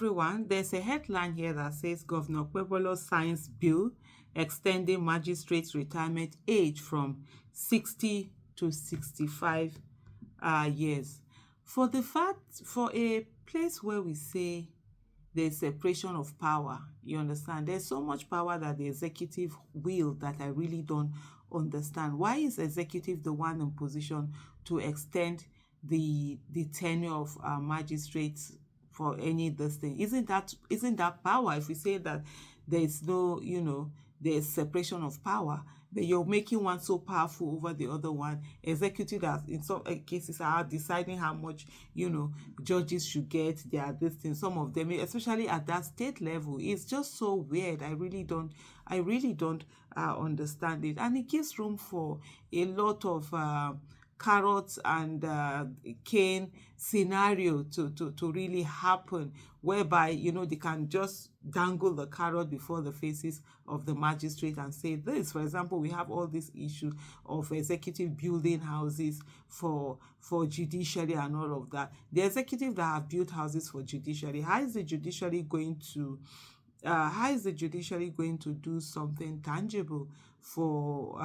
everyone. There's a headline here that says Governor Okpebholo signs bill extending magistrates' retirement age from 60 to 65 years. For a place where we say there's separation of power, you understand, there's so much power that the executive will that I really don't understand. Why is executive the one in position to extend the tenure of magistrates for any this thing? Isn't that power? If we say that there is no, there's separation of power, that you're making one so powerful over the other one. Executive that in some cases are deciding how much, judges should get. They are this thing. Some of them, especially at that state level, it's just so weird. I really don't understand it, and it gives room for a lot of carrots and cane scenario to really happen, whereby they can just dangle the carrot before the faces of the magistrate and say this. For example, we have all this issue of executive building houses for judiciary and all of that. The executive that have built houses for judiciary, how is the judiciary going to do something tangible for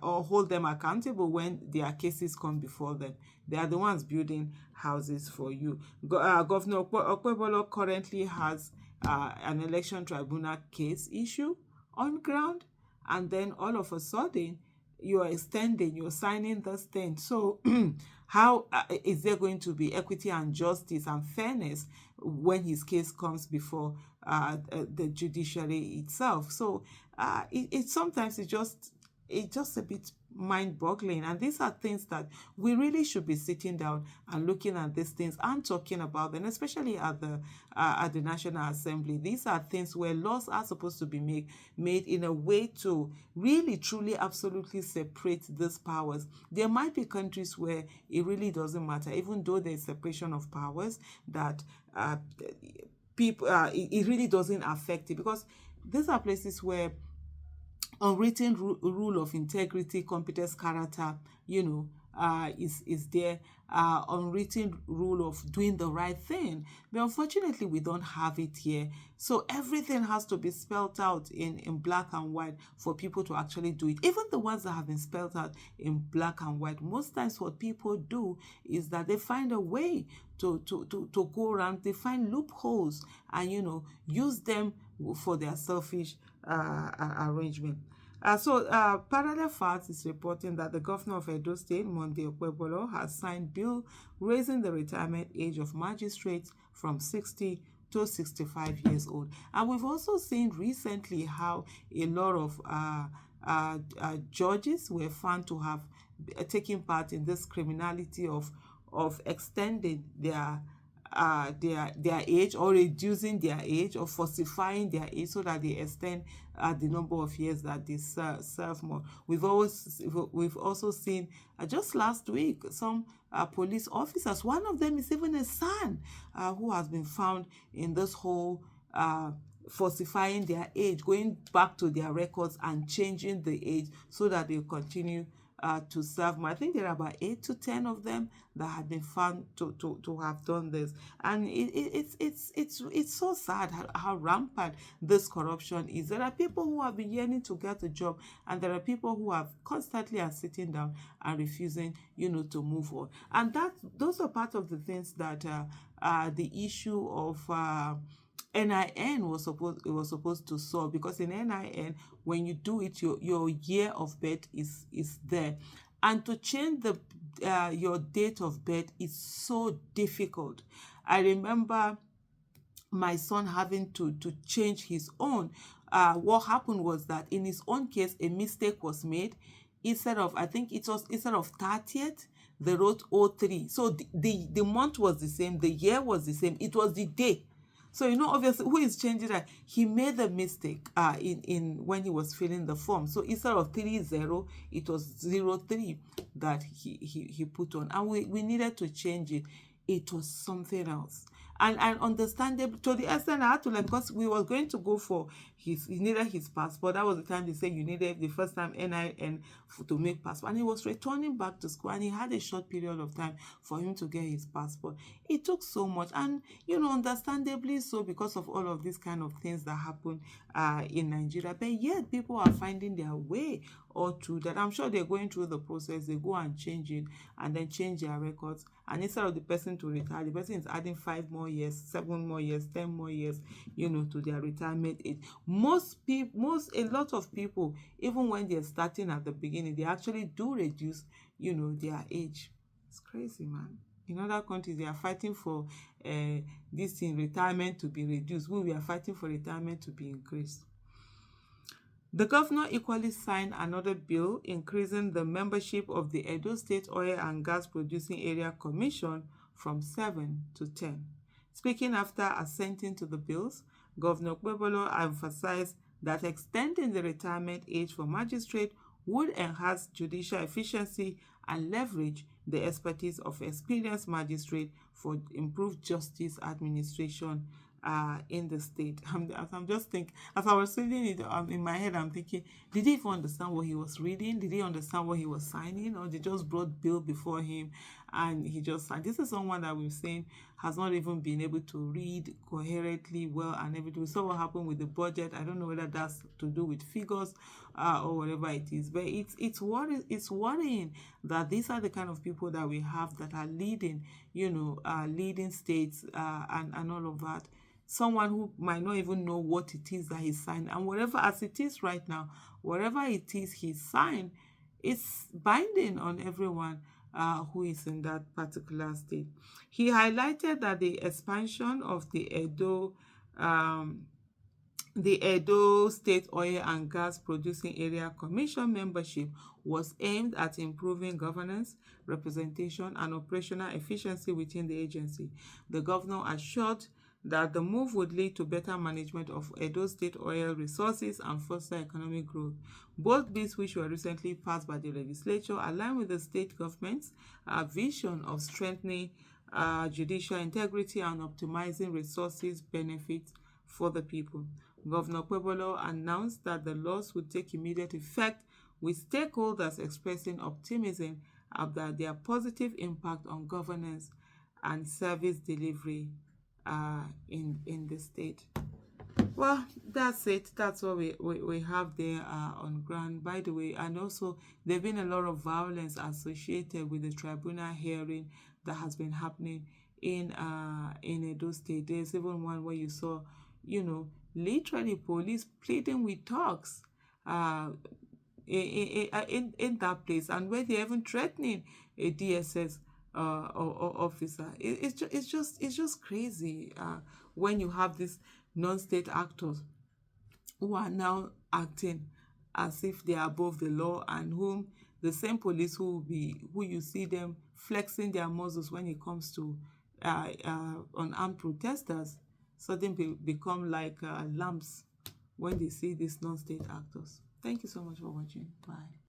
or hold them accountable when their cases come before them? They are the ones building houses for you. Governor Okpebholo currently has an election tribunal case issue on ground, and then all of a sudden you're signing this thing. So how is there going to be equity and justice and fairness when his case comes before the judiciary itself? So sometimes it's just a bit mind-boggling, and these are things that we really should be sitting down and looking at these things and talking about them, especially at the National Assembly. These are things where laws are supposed to be made in a way to really, truly, absolutely separate these powers. There might be countries where it really doesn't matter, even though there's separation of powers, that people it really doesn't affect it, because these are places where unwritten rule of integrity, competence, character, is there. Unwritten rule of doing the right thing. But unfortunately, we don't have it here. So everything has to be spelled out in black and white for people to actually do it. Even the ones that have been spelled out in black and white, most times what people do is that they find a way to go around. They find loopholes and, use them for their selfish arrangement. Parallel Facts is reporting that the governor of Edo State, Monday Okpebholo, has signed bill raising the retirement age of magistrates from 60 to 65 years old. And we've also seen recently how a lot of judges were found to have taken part in this criminality of extending their age, or reducing their age, or falsifying their age so that they extend the number of years that they serve more. We've also seen just last week some police officers. One of them is even a son who has been found in this whole falsifying their age, going back to their records and changing the age so that they continue to serve more. I think there are about 8 to 10 of them that have been found to have done this, and it's so sad how rampant this corruption is. There are people who have been yearning to get a job, and there are people who have constantly are sitting down and refusing, to move on. And those are part of the things that the issue of NIN was supposed to solve, because in NIN, when you do it, your year of birth is there, and to change your date of birth is so difficult. I remember my son having to change his own. What happened was that in his own case, a mistake was made. Instead of 30th, they wrote 03. So the month was the same, the year was the same, it was the day. So, obviously, who is changing that? He made a mistake in when he was filling the form. So instead of 30, it was 03 that he put on. And we needed to change it. It was something else. and understandable to the extent I had to like, because we were going to go for he needed his passport. That was the time they said you needed the first time NIN to make passport, and he was returning back to school, and he had a short period of time for him to get his passport. It took so much, and understandably so, because of all of these kind of things that happen in Nigeria. But yet people are finding their way or through that. I'm sure they're going through the process. They go and change it and then change their records. And instead of the person to retire, the person is adding 5 more years, 7 more years, 10 more years, to their retirement age. A lot of people, even when they're starting at the beginning, they actually do reduce, their age. It's crazy, man. In other countries, they are fighting for this thing, retirement to be reduced. We are fighting for retirement to be increased. The governor equally signed another bill increasing the membership of the Edo State Oil and Gas Producing Area Commission from 7 to 10. Speaking after assenting to the bills, Governor Okpebholo emphasized that extending the retirement age for magistrates would enhance judicial efficiency and leverage the expertise of experienced magistrates for improved justice administration in the state. I'm just thinking, as I was reading it in my head, I'm thinking, did he even understand what he was reading? Did he understand what he was signing? Or they just brought bill before him and he just signed? This is someone that we've seen has not even been able to read coherently well and everything. We saw what happened with the budget. I don't know whether that's to do with figures or whatever it is, but it's worrying that these are the kind of people that we have that are leading, leading states and all of that. Someone who might not even know what it is that he signed, and whatever as it is right now, whatever it is he signed, it's binding on everyone who is in that particular state. He highlighted that the expansion of the Edo State Oil and Gas Producing Area Commission membership was aimed at improving governance, representation, and operational efficiency within the agency. The governor assured that the move would lead to better management of Edo State oil resources and foster economic growth. Both bills, which were recently passed by the legislature, align with the state government's vision of strengthening judicial integrity and optimizing resources benefits for the people. Governor Okpebholo announced that the laws would take immediate effect, with stakeholders expressing optimism about their positive impact on governance and service delivery in the state. Well, that's it. That's what we have there on ground. By the way, and also there's been a lot of violence associated with the tribunal hearing that has been happening in Edo State. There's even one where you saw, literally police pleading with thugs in that place, and where they're even threatening a DSS officer. It's just crazy when you have these non-state actors who are now acting as if they are above the law, and whom the same police who you see them flexing their muscles when it comes to unarmed protesters, suddenly become like lambs when they see these non-state actors. Thank you so much for watching. Bye.